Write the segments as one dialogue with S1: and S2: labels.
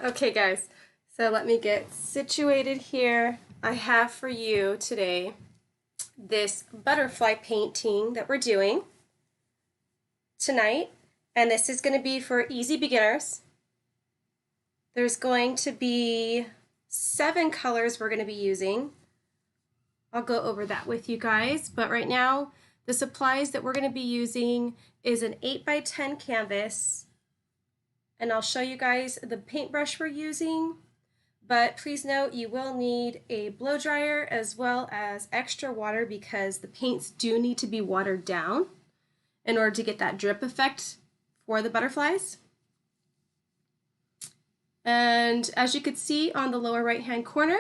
S1: Okay, guys, so let me get situated here. I have for you today this butterfly painting that we're doing tonight, and this is going to be for easy beginners. There's going to be 7 colors we're going to be using. I'll go over that with you guys, but right now the supplies that we're going to be using is an 8x10 canvas, and I'll show you guys the paintbrush we're using. But please note you will need a blow dryer as well as extra water because the paints do need to be watered down in order to get that drip effect for the butterflies. And as you can see on the lower right hand corner,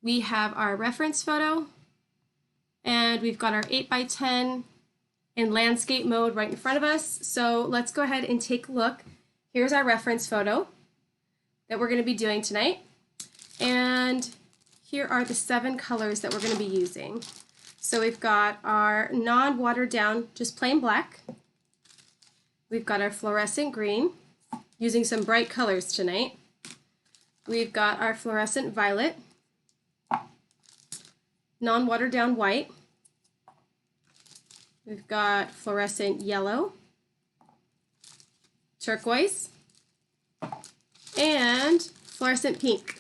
S1: we have our reference photo and we've got our 8x10 in landscape mode right in front of us. So let's go ahead and take a look. Here's our reference photo that we're going to be doing tonight. And here are the 7 colors that we're going to be using. So we've got our non-watered down, just plain black. We've got our fluorescent green, using some bright colors tonight. We've got our fluorescent violet, non-watered down white. We've got fluorescent yellow, turquoise, and fluorescent pink.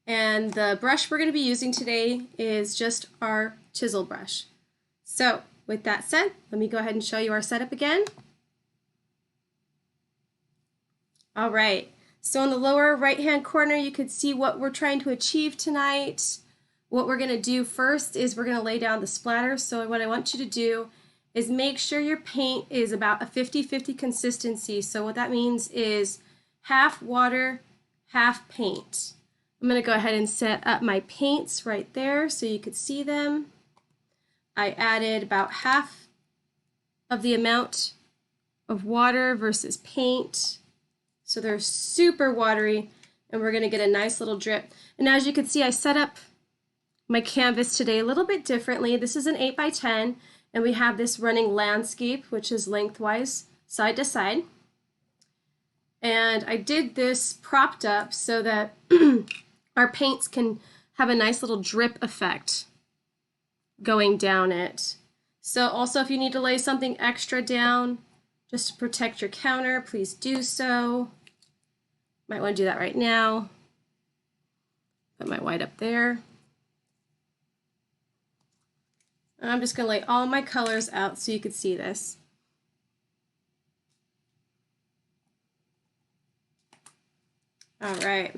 S1: And the brush we're going to be using today is just our chisel brush. So with that said, let me go ahead and show you our setup again. All right, so in the lower right hand corner you can see what we're trying to achieve tonight. What we're going to do first is we're going to lay down the splatter. So what I want you to do is make sure your paint is about a 50-50 consistency. So what that means is half water, half paint. I'm going to go ahead and set up my paints right there so you could see them. I added about half of the amount of water versus paint. So they're super watery and we're going to get a nice little drip. And as you can see, I set up my canvas today a little bit differently. This is an 8x10. And we have this running landscape, which is lengthwise, side to side. And I did this propped up so that our paints can have a nice little drip effect going down it. So also if you need to lay something extra down just to protect your counter, please do so. Might want to do that right now. Put my white up there. I'm just going to lay all my colors out so you can see this. All right.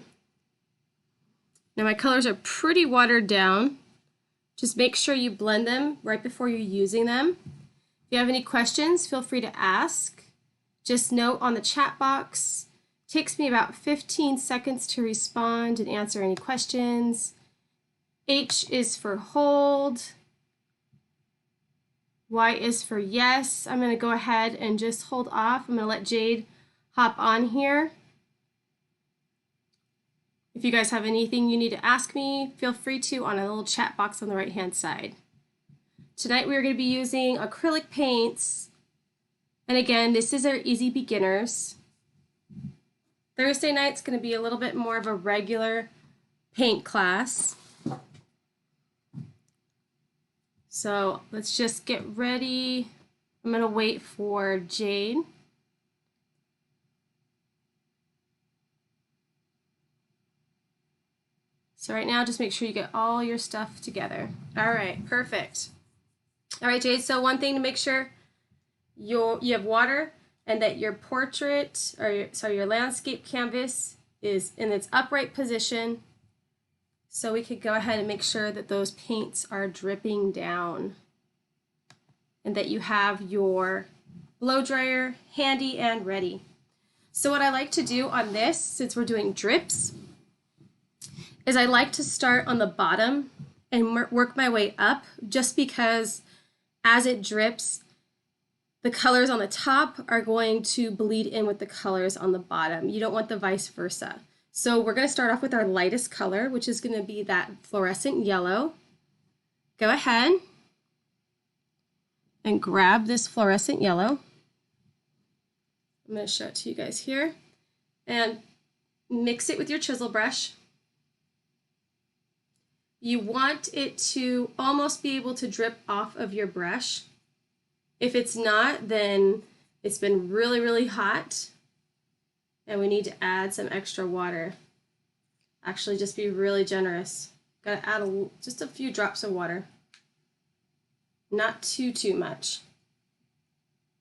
S1: Now my colors are pretty watered down. Just make sure you blend them right before you're using them. If you have any questions, feel free to ask. Just note on the chat box. It takes me about 15 seconds to respond and answer any questions. H is for hold. Y is for yes. I'm going to go ahead and just hold off. I'm going to let Jade hop on here. If you guys have anything you need to ask me, feel free to on a little chat box on the right hand side. Tonight we're going to be using acrylic paints. And again, this is our easy beginners. Thursday night's going to be a little bit more of a regular paint class. So let's just get ready. I'm going to wait for Jade. So right now, just make sure you get all your stuff together. All right, perfect. All right, Jade, so one thing to make sure you have water and that your portrait, or your landscape canvas is in its upright position. So we could go ahead and make sure that those paints are dripping down and that you have your blow dryer handy and ready. So what I like to do on this, since we're doing drips, is I like to start on the bottom and work my way up, just because as it drips, the colors on the top are going to bleed in with the colors on the bottom. You don't want the vice versa. So we're going to start off with our lightest color, which is going to be that fluorescent yellow. Go ahead and grab this fluorescent yellow. I'm going to show it to you guys here. And mix it with your chisel brush. You want it to almost be able to drip off of your brush. If it's not, then it's been really, really hot and we need to add some extra water. Actually, just be really generous. Gotta add just a few drops of water. Not too much.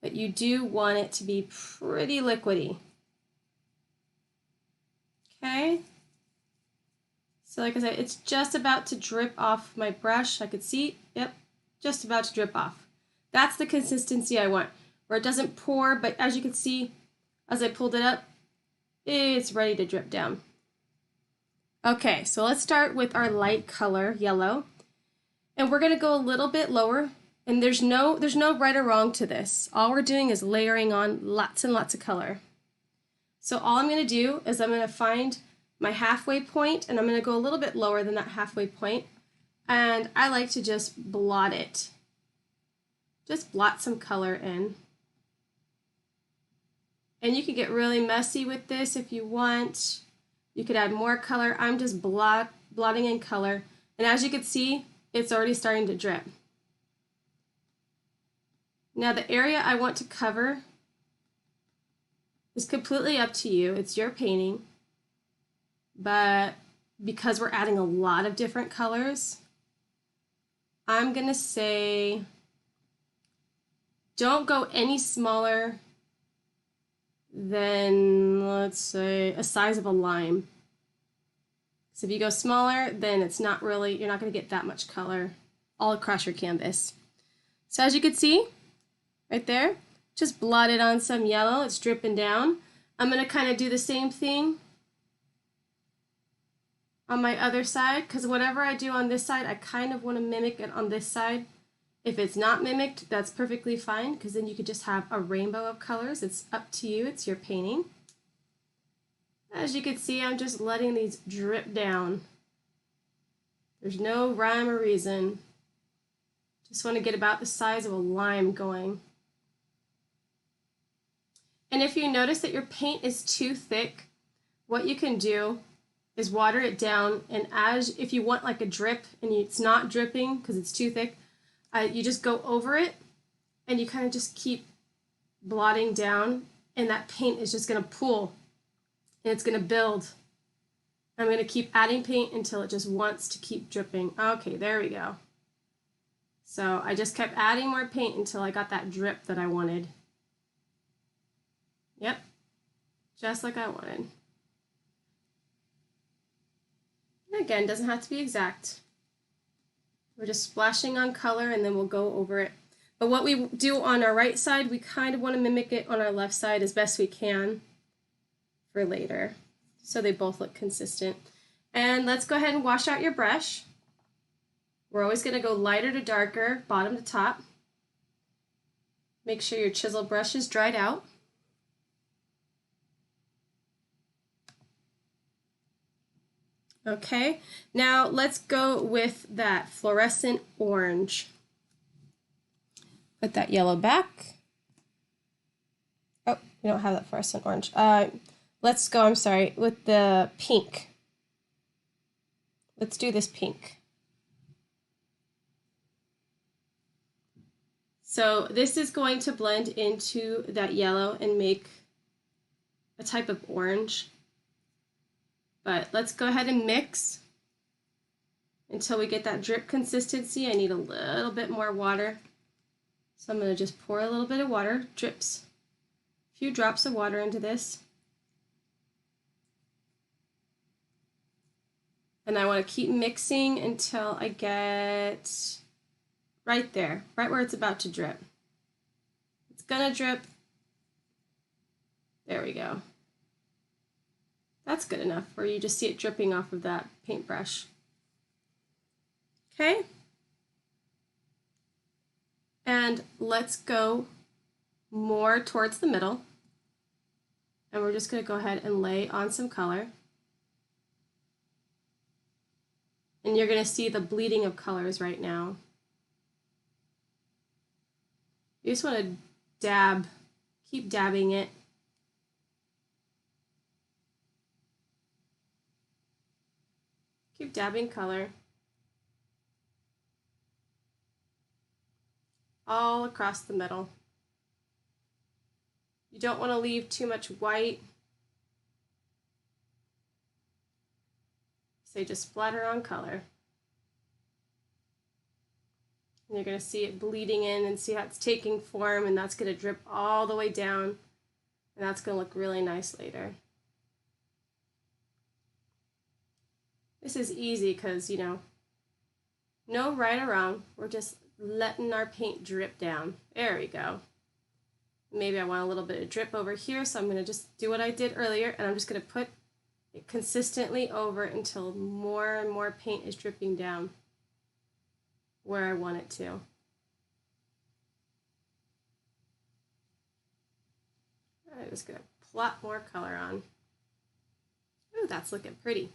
S1: But you do want it to be pretty liquidy. Okay? So like I said, it's just about to drip off my brush. I could see, yep, just about to drip off. That's the consistency I want, where it doesn't pour, but as you can see, as I pulled it up, it's ready to drip down. Okay, so let's start with our light color, yellow. And we're gonna go a little bit lower, and there's no right or wrong to this. All we're doing is layering on lots and lots of color. So all I'm gonna do is I'm gonna find my halfway point, and I'm gonna go a little bit lower than that halfway point, and I like to just blot it. Just blot some color in. And you can get really messy with this if you want. You could add more color. I'm just blotting in color. And as you can see, it's already starting to drip. Now the area I want to cover is completely up to you. It's your painting. But because we're adding a lot of different colors, I'm gonna say don't go any smaller than, let's say, a size of a lime. So if you go smaller, then it's not really, you're not gonna get that much color all across your canvas. So as you can see, right there, just blotted on some yellow, it's dripping down. I'm gonna kind of do the same thing on my other side, because whatever I do on this side, I kind of want to mimic it on this side. If it's not mimicked, that's perfectly fine, because then you could just have a rainbow of colors. It's up to you, it's your painting. As you can see, I'm just letting these drip down. There's no rhyme or reason. Just want to get about the size of a lime going. And if you notice that your paint is too thick, what you can do is water it down, and if you want like a drip and it's not dripping because it's too thick, you just go over it and you kind of just keep blotting down, and that paint is just going to pool and it's going to build. I'm going to keep adding paint until it just wants to keep dripping. Okay, there we go. So I just kept adding more paint until I got that drip that I wanted. Yep, just like I wanted. And again, doesn't have to be exact. We're just splashing on color and then we'll go over it. But what we do on our right side, we kind of want to mimic it on our left side as best we can for later, so they both look consistent. And let's go ahead and wash out your brush. We're always going to go lighter to darker, bottom to top. Make sure your chisel brush is dried out. Okay, now let's go with that fluorescent orange. Put that yellow back. Oh, we don't have that fluorescent orange. Let's go, I'm sorry, with the pink. Let's do this pink. So this is going to blend into that yellow and make a type of orange. But let's go ahead and mix until we get that drip consistency. I need a little bit more water. So I'm going to just pour a little bit of water, drips, a few drops of water into this. And I want to keep mixing until I get right there, right where it's about to drip. It's going to drip. There we go. That's good enough where you just see it dripping off of that paintbrush. Okay? And let's go more towards the middle. And we're just going to go ahead and lay on some color. And you're going to see the bleeding of colors right now. You just want to dab, keep dabbing it Keep dabbing color all across the middle. You don't want to leave too much white. So just splatter on color. And you're going to see it bleeding in and see how it's taking form, and that's going to drip all the way down, and that's going to look really nice later. This is easy because, you know, no right or wrong. We're just letting our paint drip down. There we go. Maybe I want a little bit of drip over here, so I'm going to just do what I did earlier, and I'm just going to put it consistently over until more and more paint is dripping down where I want it to. I'm just going to plop more color on. Ooh, that's looking pretty.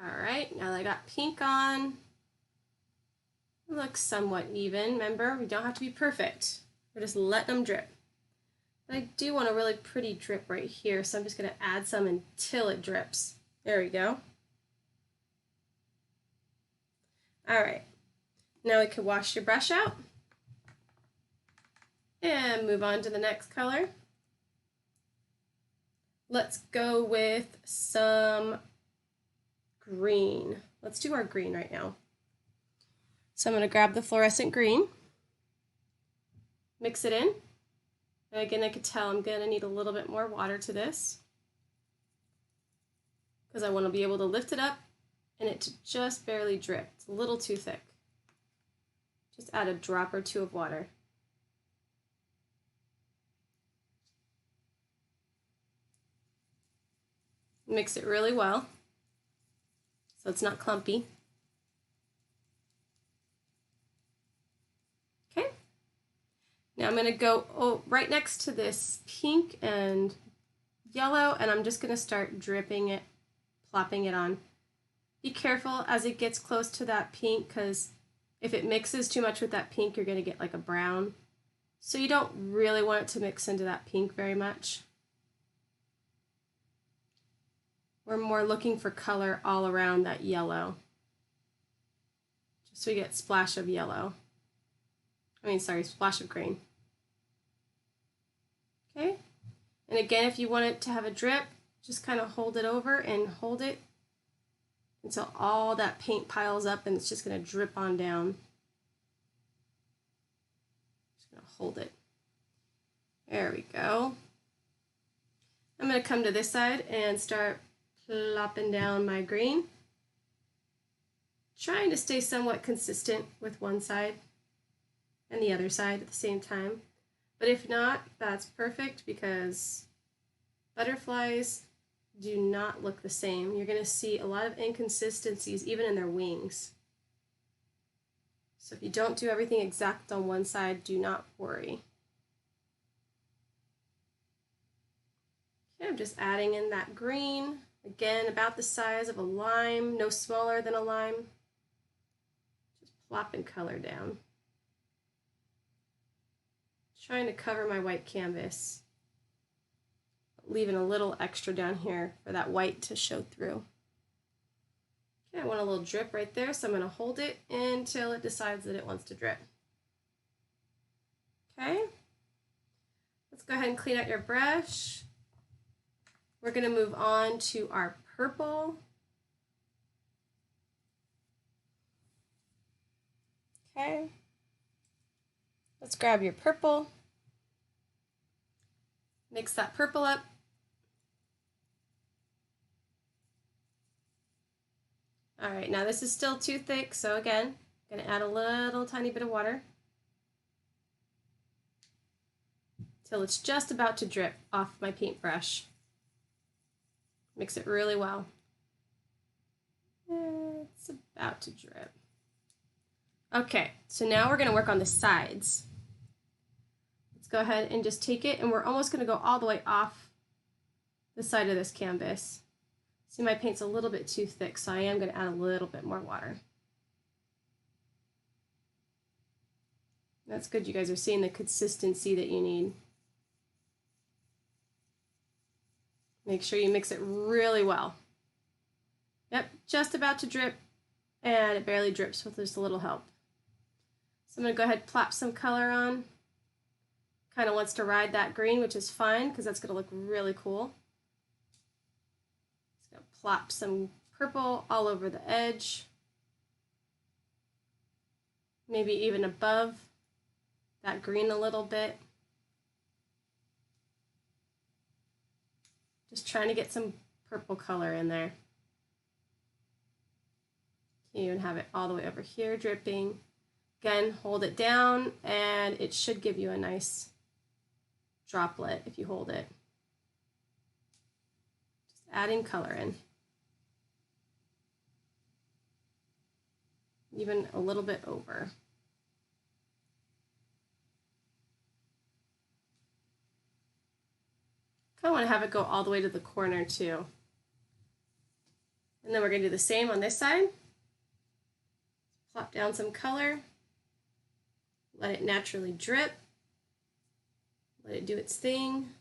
S1: All right, now that I got pink on, it looks somewhat even. Remember, we don't have to be perfect. We're just letting them drip. But I do want a really pretty drip right here, so I'm just going to add some until it drips. There we go. All right, now we can wash your brush out and move on to the next color. Let's go with some green. Let's do our green right now. So I'm going to grab the fluorescent green, mix it in, and again I could tell I'm going to need a little bit more water to this because I want to be able to lift it up and it to just barely drip. It's a little too thick. Just add a drop or two of water. Mix it really well so it's not clumpy. Okay. Now I'm going to go right next to this pink and yellow, and I'm just going to start dripping it, plopping it on. Be careful as it gets close to that pink, because if it mixes too much with that pink, you're going to get like a brown. So you don't really want it to mix into that pink very much. We're more looking for color all around that yellow, just so we get a splash of yellow. Splash of green. Okay, and again, if you want it to have a drip, just kind of hold it over and hold it until all that paint piles up and it's just going to drip on down. Just going to hold it. There we go. I'm going to come to this side and start plopping down my green, trying to stay somewhat consistent with one side and the other side at the same time. But if not, that's perfect, because butterflies do not look the same. You're going to see a lot of inconsistencies even in their wings. So if you don't do everything exact on one side, do not worry. Okay, I'm just adding in that green. Again, about the size of a lime, no smaller than a lime. Just plopping color down. Trying to cover my white canvas, leaving a little extra down here for that white to show through. Okay, I want a little drip right there, so I'm going to hold it until it decides that it wants to drip. Okay, let's go ahead and clean out your brush. We're going to move on to our purple. Okay, let's grab your purple, mix that purple up. All right, now this is still too thick, so again, I'm going to add a little tiny bit of water till it's just about to drip off my paintbrush. Mix it really well. It's about to drip. Okay, so now we're going to work on the sides. Let's go ahead and just take it, and we're almost going to go all the way off the side of this canvas. See, my paint's a little bit too thick, so I am going to add a little bit more water. That's good. You guys are seeing the consistency that you need. Make sure you mix it really well. Yep, just about to drip, and it barely drips with just a little help. So I'm going to go ahead and plop some color on. Kind of wants to ride that green, which is fine because that's going to look really cool. Just going to plop some purple all over the edge. Maybe even above that green a little bit. Just trying to get some purple color in there. You even have it all the way over here dripping. Again, hold it down and it should give you a nice droplet if you hold it. Just adding color in. Even a little bit over. Kind of want to have it go all the way to the corner too. And then we're going to do the same on this side. Plop down some color. Let it naturally drip. Let it do its thing.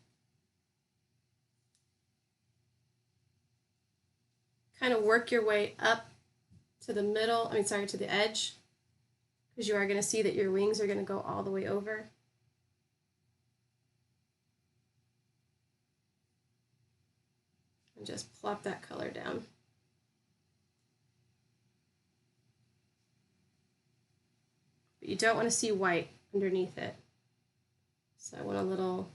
S1: Kind of work your way up to the middle, to the edge, because you are going to see that your wings are going to go all the way over. And just plop that color down. But you don't want to see white underneath it. So I want a little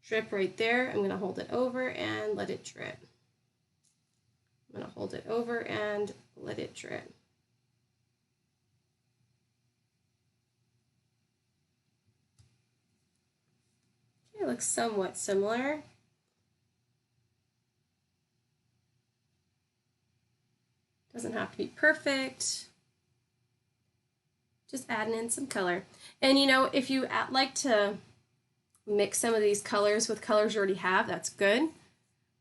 S1: drip right there. I'm going to hold it over and let it drip. I'm going to hold it over and let it drip. Okay, it looks somewhat similar. Doesn't have to be perfect. Just adding in some color. And you know, if you like to mix some of these colors with colors you already have, that's good.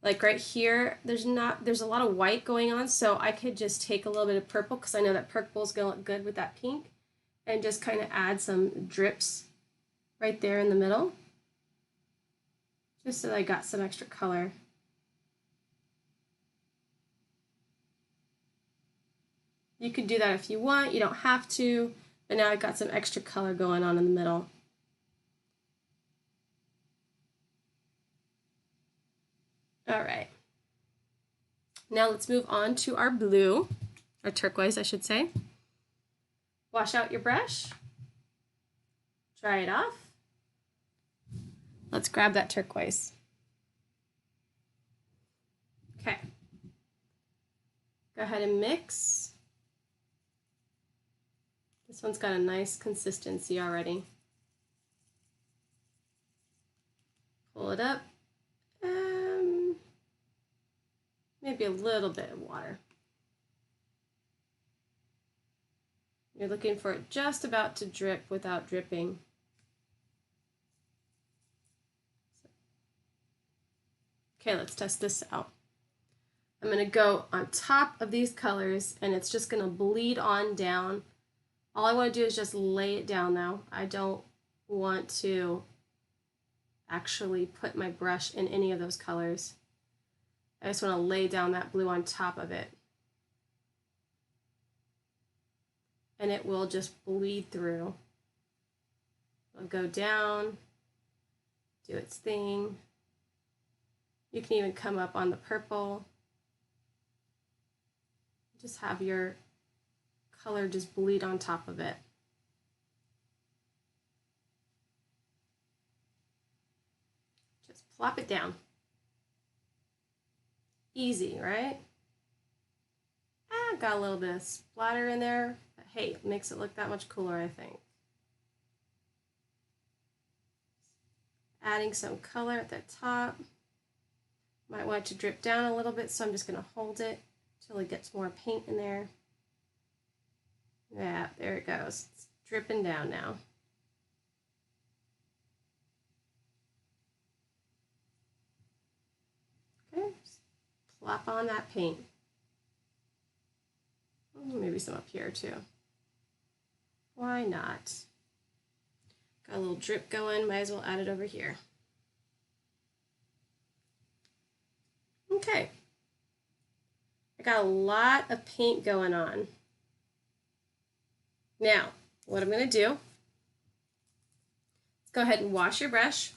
S1: Like right here, there's a lot of white going on, so I could just take a little bit of purple because I know that purple is going to look good with that pink, and just kind of add some drips right there in the middle, just so that I got some extra color. You could do that if you want, you don't have to, but now I've got some extra color going on in the middle. All right. Now let's move on to our blue, or turquoise, I should say. Wash out your brush. Dry it off. Let's grab that turquoise. Okay. Go ahead and mix. This one's got a nice consistency already. Pull it up. Maybe a little bit of water. You're looking for it just about to drip without dripping. Okay, let's test this out. I'm going to go on top of these colors and it's just going to bleed on down. All I want to do is just lay it down now. I don't want to actually put my brush in any of those colors. I just want to lay down that blue on top of it. And it will just bleed through. It'll go down, do its thing. You can even come up on the purple. Just have your color just bleed on top of it. Just plop it down. Easy, right? Got a little bit of splatter in there, but hey, it makes it look that much cooler, I think. Adding some color at the top. Might want it to drip down a little bit, so I'm just going to hold it until it gets more paint in there. Yeah, there it goes. It's dripping down now. Okay, just plop on that paint. Maybe some up here too. Why not? Got a little drip going, might as well add it over here. Okay. I got a lot of paint going on. Now, what I'm going to do, go ahead and wash your brush.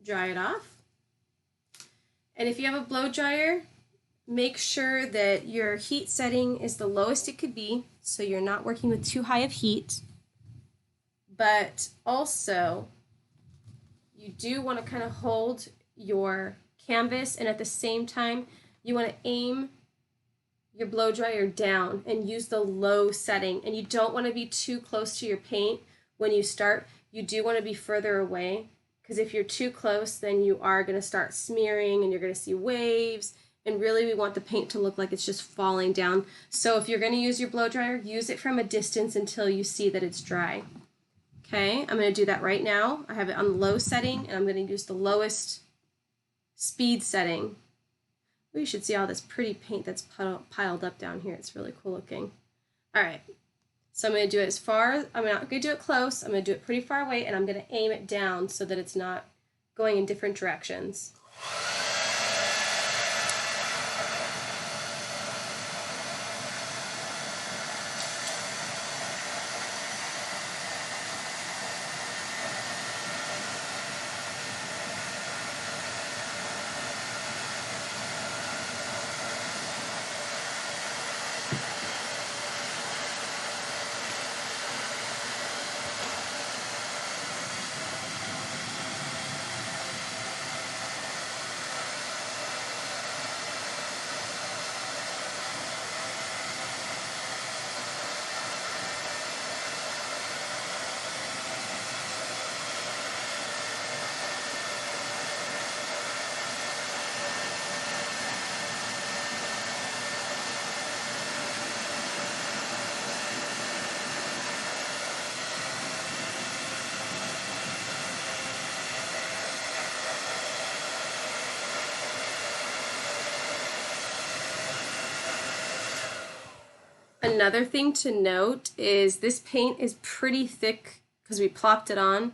S1: Dry it off. And if you have a blow dryer, make sure that your heat setting is the lowest it could be, so you're not working with too high of heat. But also, you do want to kind of hold your canvas, and at the same time, you want to aim your blow dryer down and use the low setting. And you don't want to be too close to your paint when you start. You do want to be further away, because if you're too close, then you are going to start smearing and you're going to see waves. And really, we want the paint to look like it's just falling down. So if you're going to use your blow dryer, use it from a distance until you see that it's dry. Okay, I'm going to do that right now. I have it on the low setting, and I'm going to use the lowest speed setting. You should see all this pretty paint that's piled up down here. It's really cool looking. All right, so I'm going to do it as far, I'm not going to do it close, I'm going to do it pretty far away, and I'm going to aim it down so that it's not going in different directions. Another thing to note is this paint is pretty thick because we plopped it on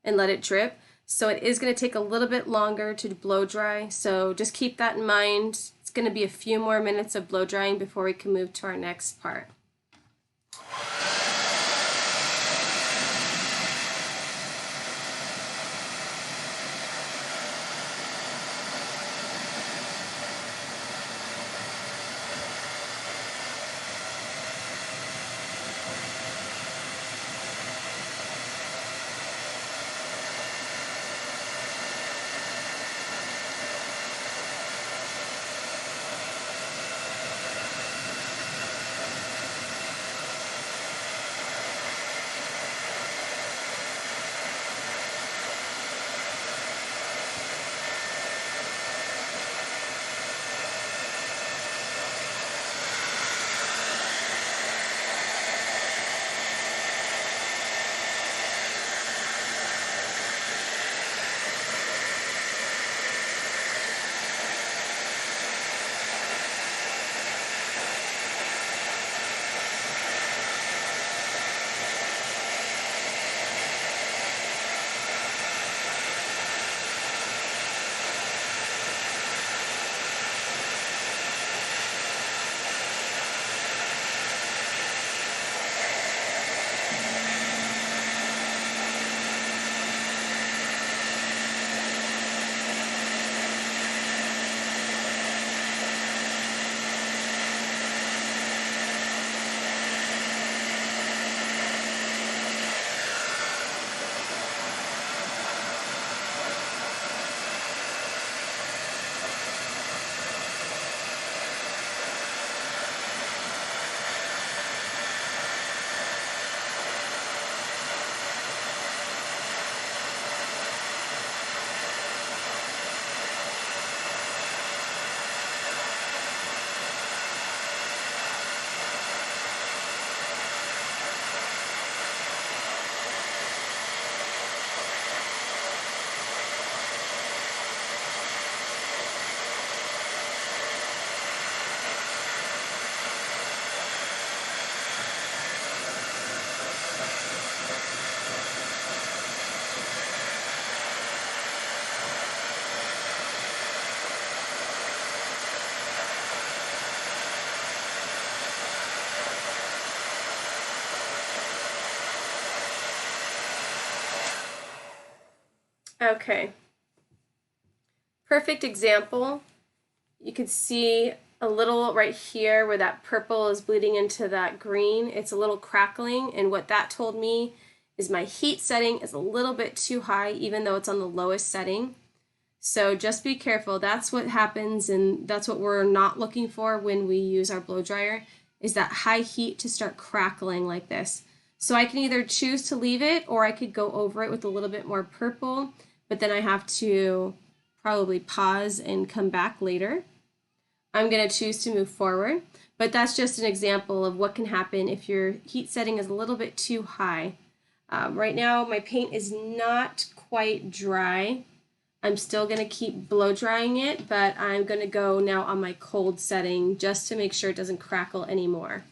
S1: and let it drip. So it is going to take a little bit longer to blow dry. So just keep that in mind. It's going to be a few more minutes of blow drying before we can move to our next part. Okay. Perfect example. You can see a little right here where that purple is bleeding into that green. It's a little crackling, and what that told me is my heat setting is a little bit too high, even though it's on the lowest setting. So just be careful. That's what happens, and that's what we're not looking for when we use our blow dryer, is that high heat to start crackling like this. So I can either choose to leave it, or I could go over it with a little bit more purple, but then I have to probably pause and come back later. I'm going to choose to move forward, but that's just an example of what can happen if your heat setting is a little bit too high. Right now my paint is not quite dry. I'm still going to keep blow drying it, but I'm going to go now on my cold setting just to make sure it doesn't crackle anymore.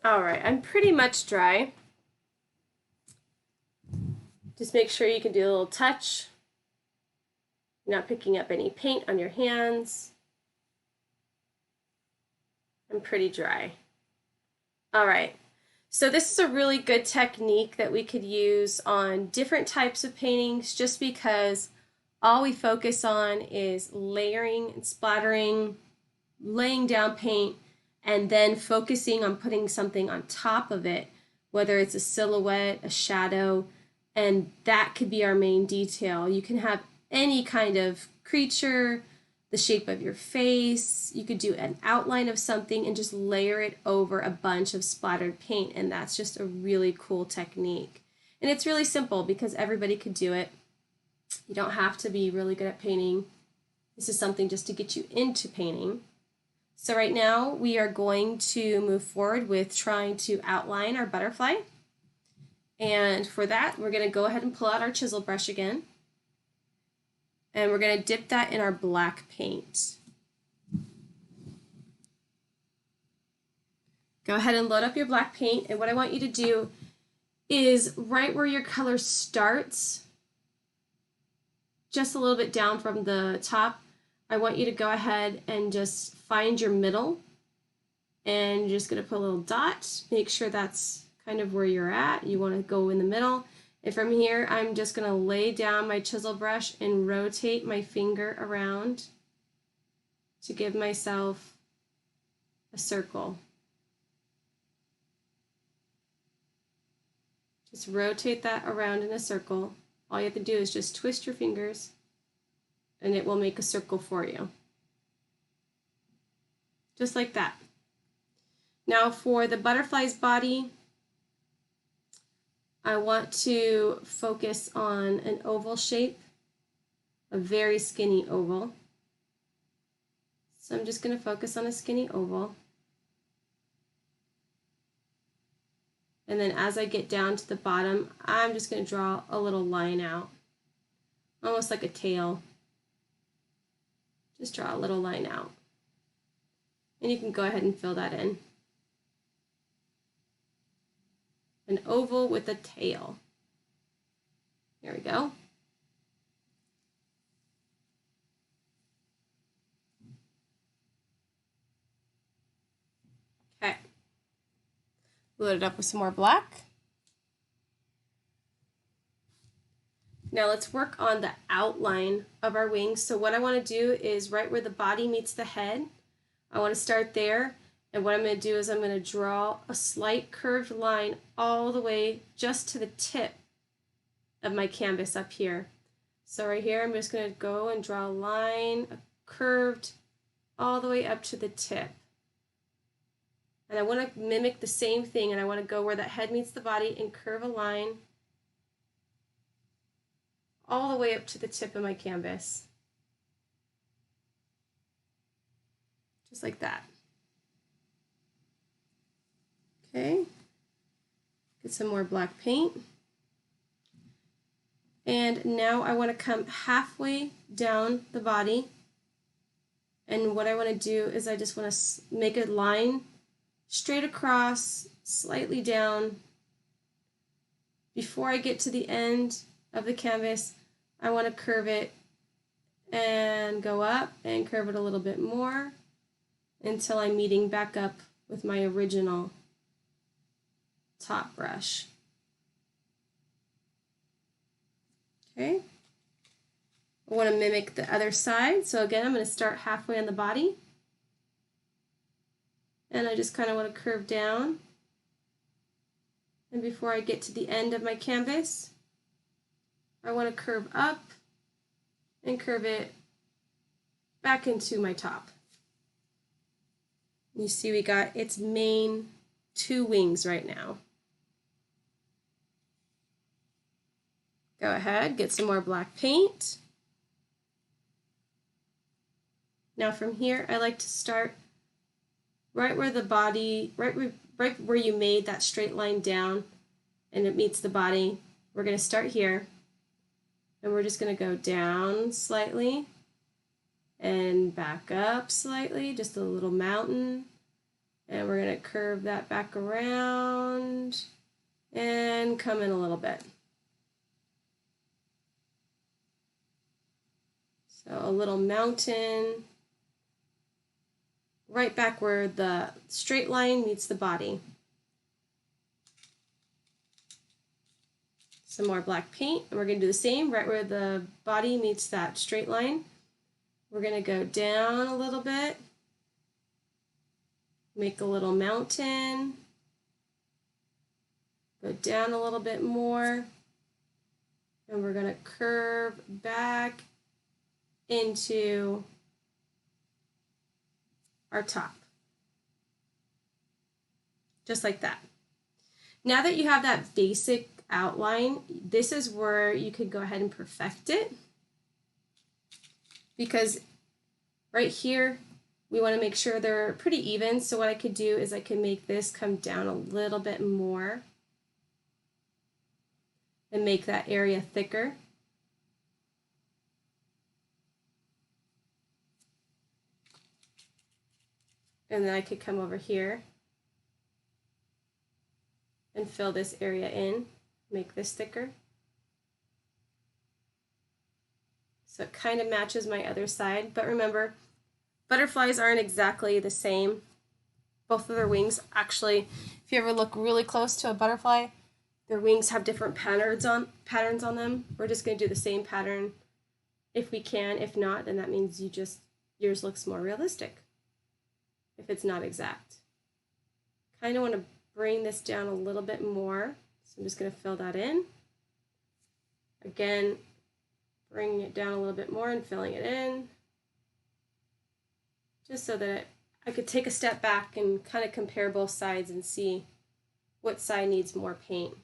S1: All right, I'm pretty much dry. Just make sure you can do a little touch. You're not picking up any paint on your hands. I'm pretty dry. All right, so this is a really good technique that we could use on different types of paintings, just because all we focus on is layering and splattering, laying down paint, and then focusing on putting something on top of it, whether it's a silhouette, a shadow, and that could be our main detail. You can have any kind of creature, the shape of your face. You could do an outline of something and just layer it over a bunch of splattered paint, and that's just a really cool technique. And it's really simple because everybody could do it. You don't have to be really good at painting. This is something just to get you into painting. So right now we are going to move forward with trying to outline our butterfly. And for that, we're going to go ahead and pull out our chisel brush again. And we're going to dip that in our black paint. Go ahead and load up your black paint, and what I want you to do is right where your color starts, just a little bit down from the top, I want you to go ahead and just find your middle, and you're just going to put a little dot. Make sure that's kind of where you're at. You want to go in the middle. And from here, I'm just going to lay down my chisel brush and rotate my finger around to give myself a circle. Just rotate that around in a circle. All you have to do is just twist your fingers and it will make a circle for you. Just like that. Now for the butterfly's body, I want to focus on an oval shape, a very skinny oval. So I'm just going to focus on a skinny oval. And then as I get down to the bottom, I'm just going to draw a little line out, almost like a tail. Just draw a little line out. And you can go ahead and fill that in. An oval with a tail. There we go. Okay. Load it up with some more black. Now let's work on the outline of our wings. So what I want to do is right where the body meets the head, I want to start there. And what I'm going to do is I'm going to draw a slight curved line all the way just to the tip of my canvas up here. So right here, I'm just going to go and draw a line, curved all the way up to the tip. And I want to mimic the same thing, and I want to go where that head meets the body and curve a line all the way up to the tip of my canvas. Just like that. Okay, get some more black paint. And now I want to come halfway down the body. And what I want to do is I just want to make a line straight across, slightly down. Before I get to the end of the canvas, I want to curve it and go up and curve it a little bit more until I'm meeting back up with my original top brush. Okay, I want to mimic the other side. So again, I'm going to start halfway on the body. And I just kind of want to curve down. And before I get to the end of my canvas, I want to curve up and curve it back into my top. You see we got its main two wings right now. Go ahead, get some more black paint. Now from here, I like to start right where the body, right where you made that straight line down and it meets the body. We're going to start here, and we're just going to go down slightly and back up slightly, just a little mountain. And we're going to curve that back around and come in a little bit. So a little mountain right back where the straight line meets the body. Some more black paint, and we're going to do the same right where the body meets that straight line. We're going to go down a little bit, make a little mountain, go down a little bit more, and we're going to curve back into our top. Just like that. Now that you have that basic outline, this is where you could go ahead and perfect it. Because right here, we want to make sure they're pretty even. So what I could do is I can make this come down a little bit more and make that area thicker. And then I could come over here and fill this area in, make this thicker. So it kind of matches my other side. But remember, butterflies aren't exactly the same. Both of their wings, actually, if you ever look really close to a butterfly, their wings have different patterns on them. We're just going to do the same pattern if we can. If not, then that means yours looks more realistic if it's not exact. Kind of want to bring this down a little bit more. So I'm just going to fill that in. Again, bringing it down a little bit more and filling it in, just so that it I could take a step back and kind of compare both sides and see what side needs more paint.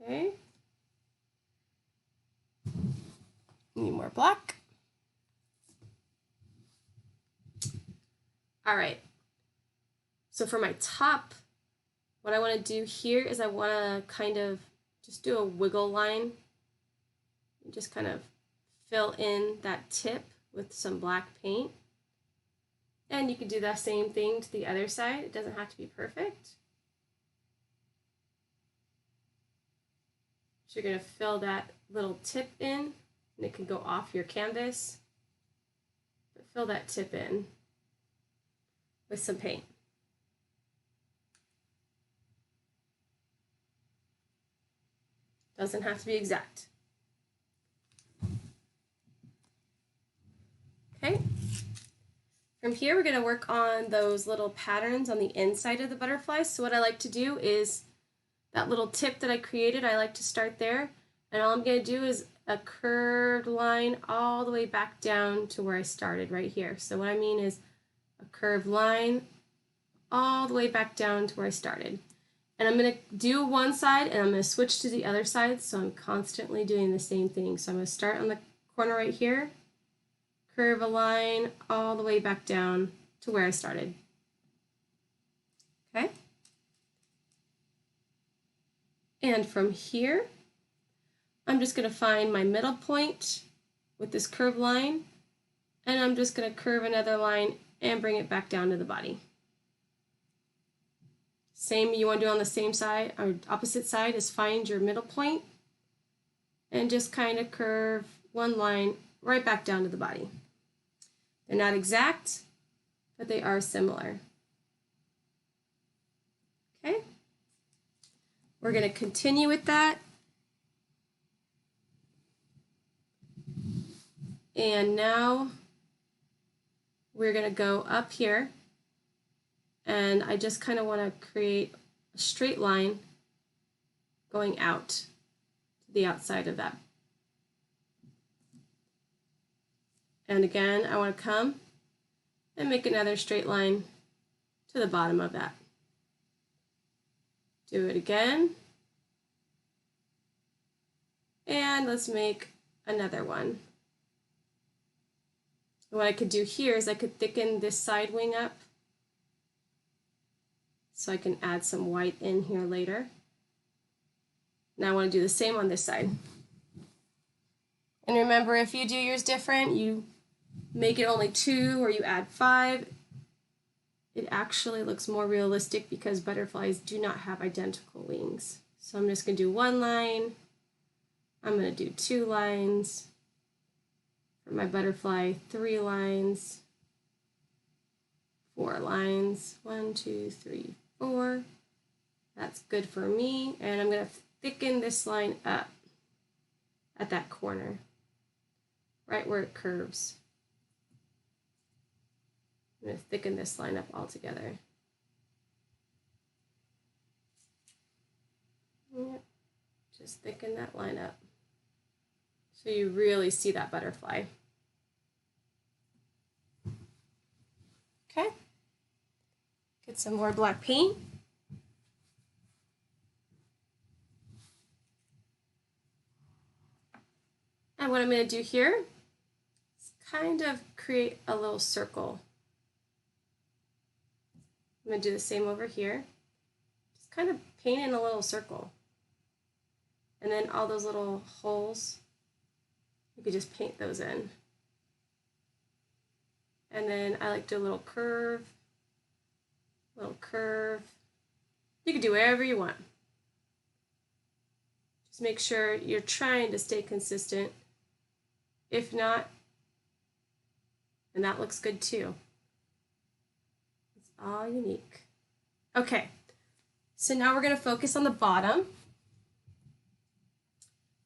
S1: Okay. Need more black. All right. So for my top, what I want to do here is I want to kind of just do a wiggle line. And just kind of fill in that tip with some black paint. And you can do the same thing to the other side. It doesn't have to be perfect. So you're going to fill that little tip in, and it can go off your canvas. But fill that tip in with some paint. Doesn't have to be exact. Okay. From here, we're going to work on those little patterns on the inside of the butterflies. So what I like to do is that little tip that I created, I like to start there. And all I'm going to do is a curved line all the way back down to where I started right here. So what I mean is a curved line all the way back down to where I started. And I'm going to do one side and I'm going to switch to the other side, so I'm constantly doing the same thing. So I'm going to start on the corner right here, curve a line all the way back down to where I started. Okay? And from here, I'm just going to find my middle point with this curved line, and I'm just going to curve another line and bring it back down to the body. Same you want to do on the same side or opposite side is find your middle point and just kind of curve one line right back down to the body. They're not exact, but they are similar. Okay, we're going to continue with that. And now we're going to go up here. And I just kind of want to create a straight line going out to the outside of that. And again, I want to come and make another straight line to the bottom of that. Do it again. And let's make another one. What I could do here is I could thicken this side wing up, so I can add some white in here later. Now I want to do the same on this side. And remember, if you do yours different, you make it only 2 or you add 5, it actually looks more realistic because butterflies do not have identical wings. So I'm just going to do 1 line. I'm going to do 2 lines. For my butterfly, 3 lines. 4 lines. 1, 2, 3, 4. That's good for me. And I'm going to thicken this line up at that corner, right where it curves. I'm going to thicken this line up altogether. Yep. Just thicken that line up so you really see that butterfly. Okay. Get some more black paint. And what I'm going to do here is kind of create a little circle. I'm going to do the same over here. Just kind of paint in a little circle. And then all those little holes, you could just paint those in. And then I like to do a little curve. You can do whatever you want. Just make sure you're trying to stay consistent. If not, then that looks good too. It's all unique. Okay, so now we're going to focus on the bottom.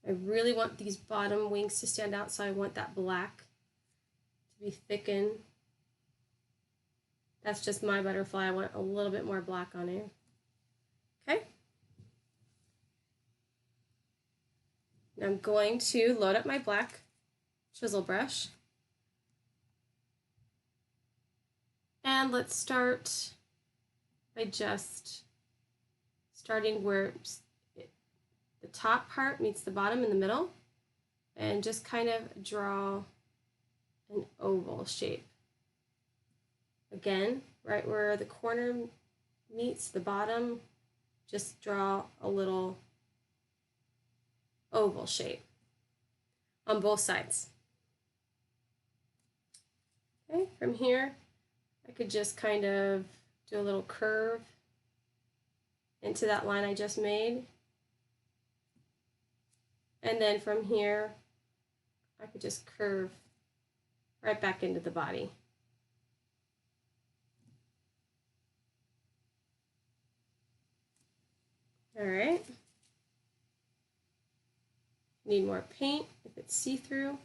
S1: I really want these bottom wings to stand out, so I want that black to be thickened. That's just my butterfly. I want a little bit more black on here. Okay. Now I'm going to load up my black chisel brush. And let's start by just starting where the top part meets the bottom in the middle, and just kind of draw an oval shape. Again, right where the corner meets the bottom, just draw a little oval shape on both sides. Okay, from here, I could just kind of do a little curve into that line I just made. And then from here, I could just curve right back into the body. All right. Need more paint. If it's see-through,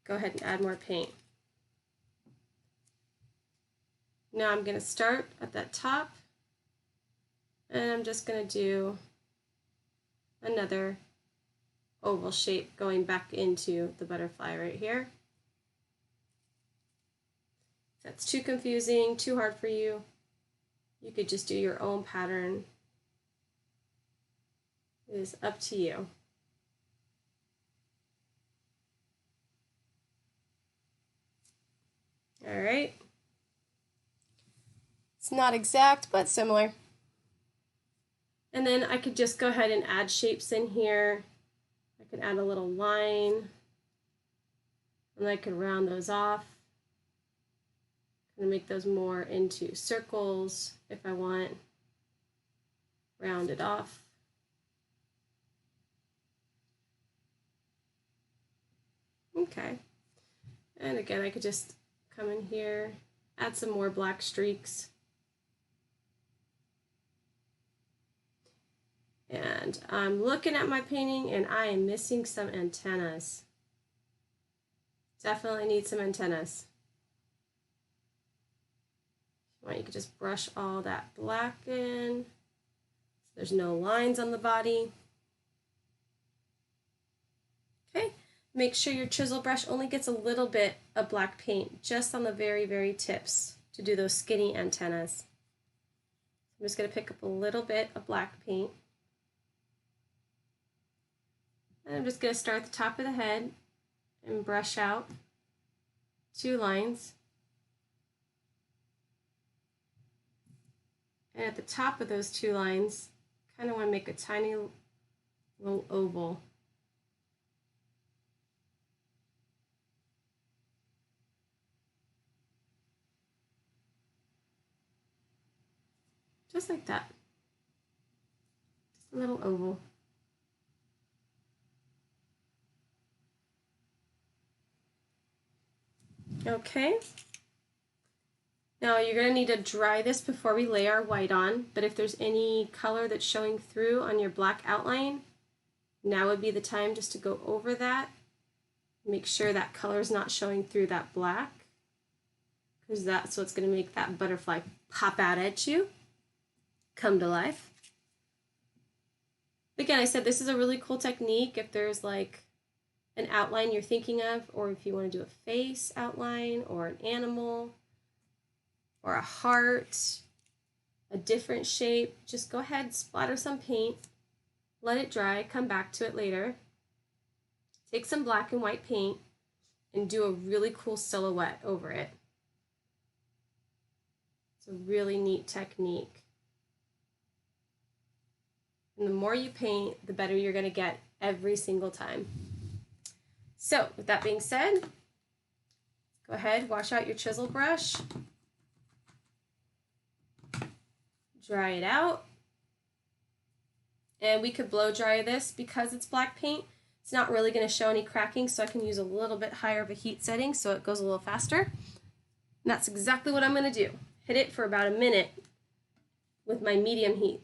S1: go ahead and add more paint. Now I'm going to start at that top, and I'm just going to do another oval shape going back into the butterfly right here. If that's too confusing, too hard for you, you could just do your own pattern. It is up to you. All right. It's not exact, but similar. And then I could just go ahead and add shapes in here. I could add a little line, and I could round those off. I'm going to make those more into circles if I want. Round it off. Okay. And again, I could just come in here, add some more black streaks. And I'm looking at my painting and I am missing some antennas. Definitely need some antennas. You could just brush all that black in so there's no lines on the body. Okay, make sure your chisel brush only gets a little bit of black paint just on the very, very tips to do those skinny antennas. I'm just going to pick up a little bit of black paint. And I'm just going to start at the top of the head and brush out 2 lines. And at the top of those 2 lines, kind of want to make a tiny little oval. Just like that. Just a little oval. Okay. Now you're going to need to dry this before we lay our white on, but if there's any color that's showing through on your black outline, now would be the time just to go over that. Make sure that color is not showing through that black, because that's what's going to make that butterfly pop out at you, come to life. Again, I said this is a really cool technique if there's like an outline you're thinking of, or if you want to do a face outline or an animal or a heart, a different shape. Just go ahead, splatter some paint, let it dry, come back to it later. Take some black and white paint and do a really cool silhouette over it. It's a really neat technique. And the more you paint, the better you're going to get every single time. So, with that being said, go ahead, wash out your chisel brush, dry it out, and we could blow dry this because it's black paint. It's not really going to show any cracking, so I can use a little bit higher of a heat setting so it goes a little faster. And that's exactly what I'm going to do. Hit it for about a minute with my medium heat.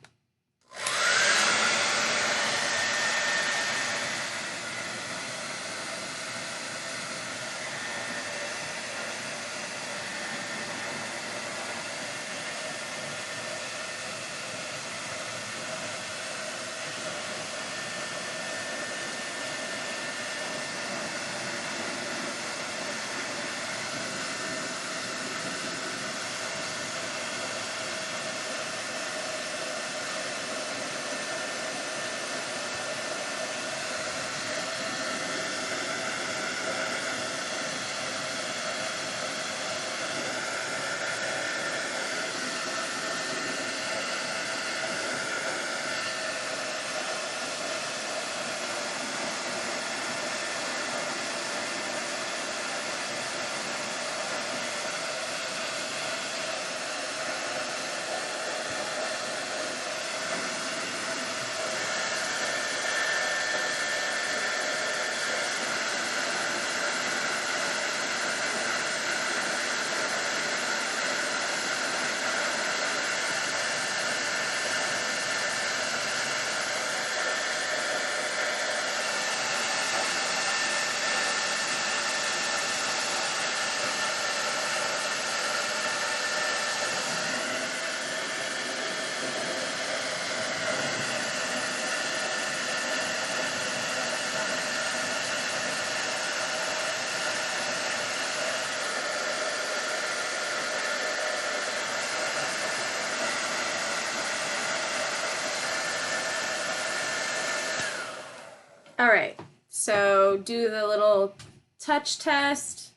S1: All right, so do the little touch test.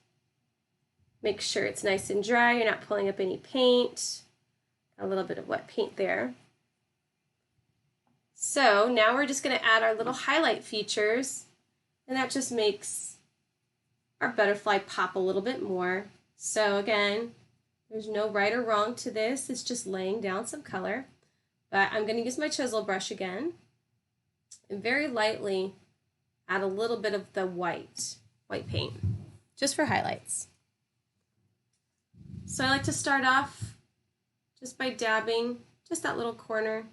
S1: Make sure it's nice and dry. You're not pulling up any paint. A little bit of wet paint there. So now we're just going to add our little highlight features, and that just makes our butterfly pop a little bit more. So again, there's no right or wrong to this. It's just laying down some color. But I'm going to use my chisel brush again and very lightly add a little bit of the white paint, just for highlights. So I like to start off just by dabbing just that little corner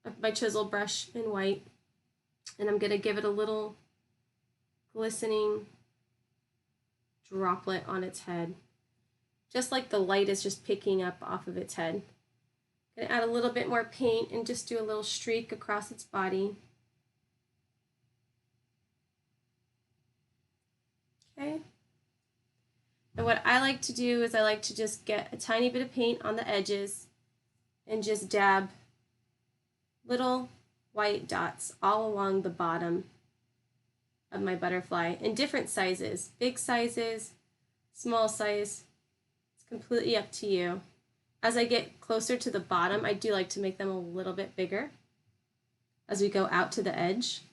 S1: of my chisel brush in white, and I'm going to give it a little glistening droplet on its head, just like the light is just picking up off of its head. I'm going to add a little bit more paint and just do a little streak across its body. Okay. And what I like to do is I like to just get a tiny bit of paint on the edges and just dab little white dots all along the bottom of my butterfly in different sizes, big sizes, small size. It's completely up to you. As I get closer to the bottom, I do like to make them a little bit bigger as we go out to the edge,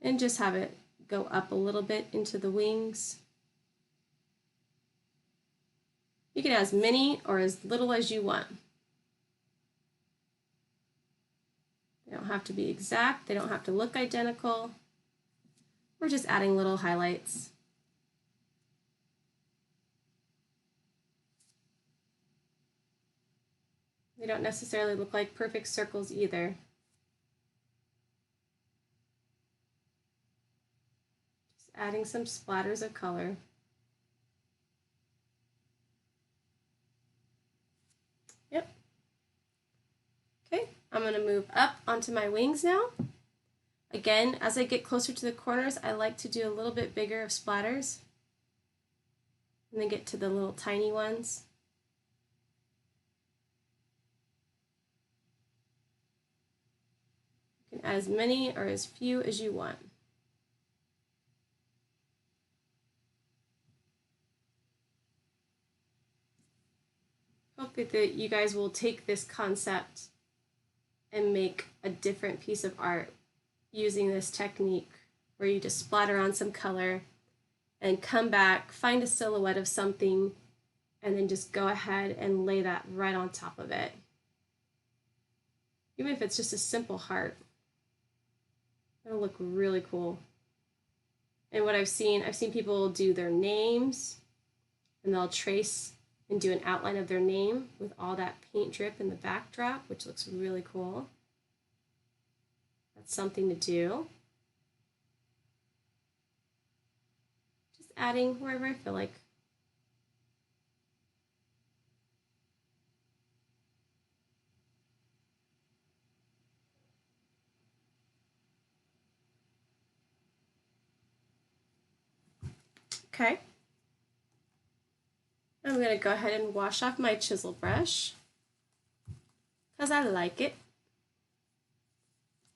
S1: and just have it go up a little bit into the wings. You can add as many or as little as you want. They don't have to be exact, they don't have to look identical. We're just adding little highlights. They don't necessarily look like perfect circles either. Just adding some splatters of color. Yep. Okay, I'm going to move up onto my wings now. Again, as I get closer to the corners, I like to do a little bit bigger of splatters and then get to the little tiny ones. You can add as many or as few as you want. Hope that you guys will take this concept and make a different piece of art using this technique where you just splatter on some color and come back, find a silhouette of something, and then just go ahead and lay that right on top of it. Even if it's just a simple heart, it'll look really cool. And what I've seen people do their names, and they'll trace and do an outline of their name with all that paint drip in the backdrop, which looks really cool. That's something to do. Just adding wherever I feel like. Okay. I'm going to go ahead and wash off my chisel brush because I like it.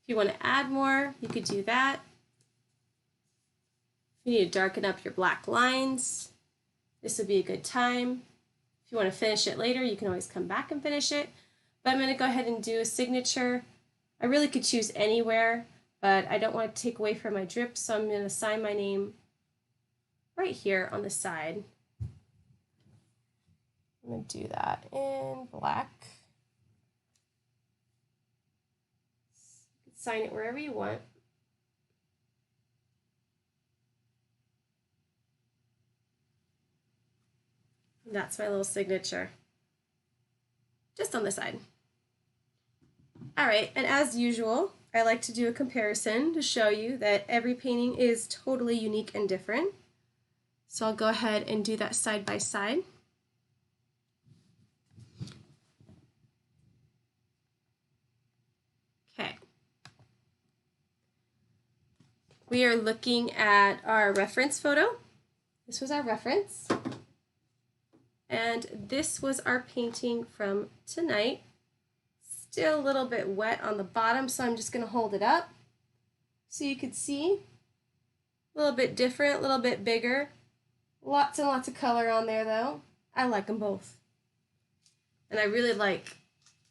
S1: If you want to add more, you could do that. If you need to darken up your black lines, this would be a good time. If you want to finish it later, you can always come back and finish it. But I'm going to go ahead and do a signature. I really could choose anywhere, but I don't want to take away from my drip, so I'm going to sign my name right here on the side. I'm going to do that in black. You can sign it wherever you want. And that's my little signature, just on the side. All right, and as usual, I like to do a comparison to show you that every painting is totally unique and different. So I'll go ahead and do that side by side. Okay. We are looking at our reference photo. This was our reference. And this was our painting from tonight. Still a little bit wet on the bottom, so I'm just going to hold it up so you could see. A little bit different, a little bit bigger. Lots and lots of color on there though. I like them both. And I really like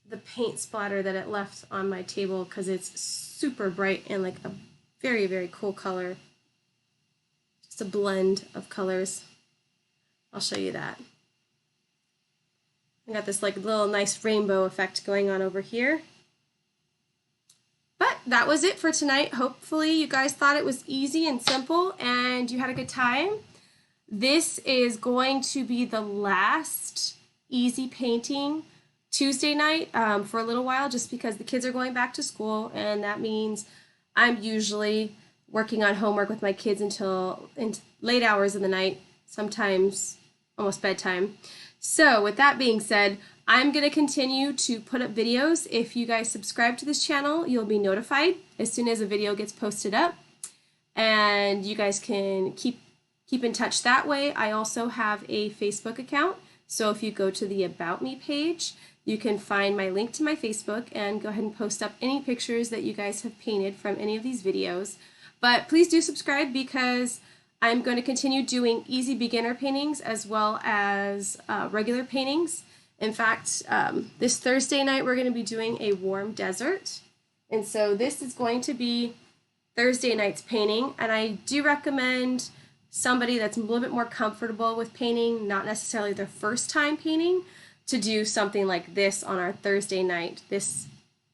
S1: the paint splatter that it left on my table because it's super bright and like a very, very cool color. Just a blend of colors. I'll show you that. I got this like little nice rainbow effect going on over here. But that was it for tonight. Hopefully you guys thought it was easy and simple and you had a good time. This is going to be the last easy painting Tuesday night for a little while, just because the kids are going back to school, and that means I'm usually working on homework with my kids until late hours of the night, sometimes almost bedtime. So with that being said, I'm going to continue to put up videos. If you guys subscribe to this channel, you'll be notified as soon as a video gets posted up, and you guys can keep in touch that way. I also have a Facebook account, so if you go to the About Me page, you can find my link to my Facebook and go ahead and post up any pictures that you guys have painted from any of these videos. But please do subscribe, because I'm going to continue doing easy beginner paintings as well as regular paintings. In fact, this Thursday night we're going to be doing a warm desert, and so this is going to be Thursday night's painting, and I do recommend somebody that's a little bit more comfortable with painting, not necessarily their first time painting, to do something like this on our Thursday night, this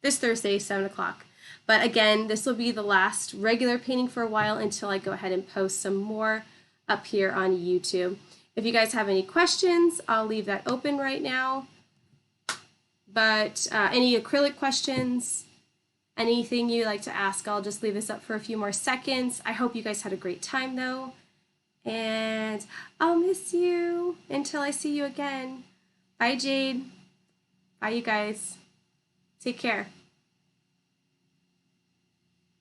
S1: Thursday, 7 o'clock. But again, this will be the last regular painting for a while until I go ahead and post some more up here on YouTube. If you guys have any questions, I'll leave that open right now. But any acrylic questions, anything you'd like to ask, I'll just leave this up for a few more seconds. I hope you guys had a great time though. And I'll miss you until I see you again. Bye, Jade. Bye, you guys. Take care.